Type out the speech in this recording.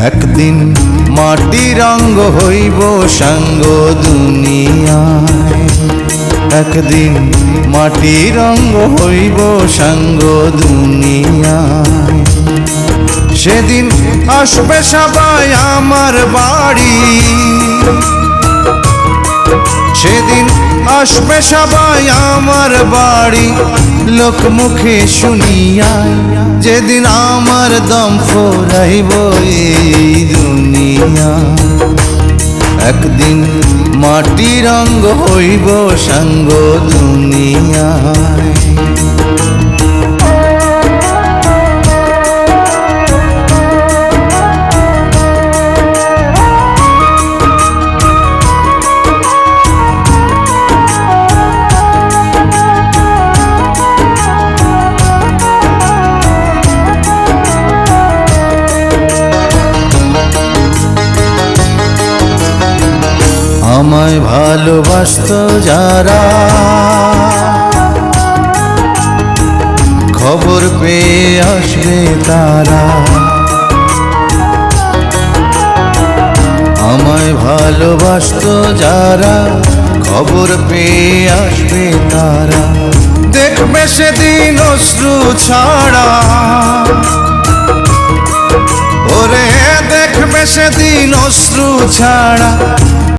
একদিন মাটির অঙ্গ হইব সাঙ্গ দুনিয়ায়, একদিন মাটির অঙ্গ হইব সাঙ্গ দুনিয়ায়। সেদিন আসবে সবাই আমার বাড়ি, সেদিন আসবে সবাই আমার বাড়ি, লোকমুখে শুনিয়া যেদিন আমার দম ফুরাইব এই দুনিয়া। একদিন মাটির অঙ্গ হইব সাঙ্গ দুনিয়ায়। আমায় ভালোবাসত যারা, খবর পেয়ে আসবে তারা। আমায় ভালোবাসত যারা, খবর পেয়ে আসবে তারা। দেখবে সেদিন অশ্রু ছাড়া, ওরে দেখবে সেদিন অশ্রু ছাড়া,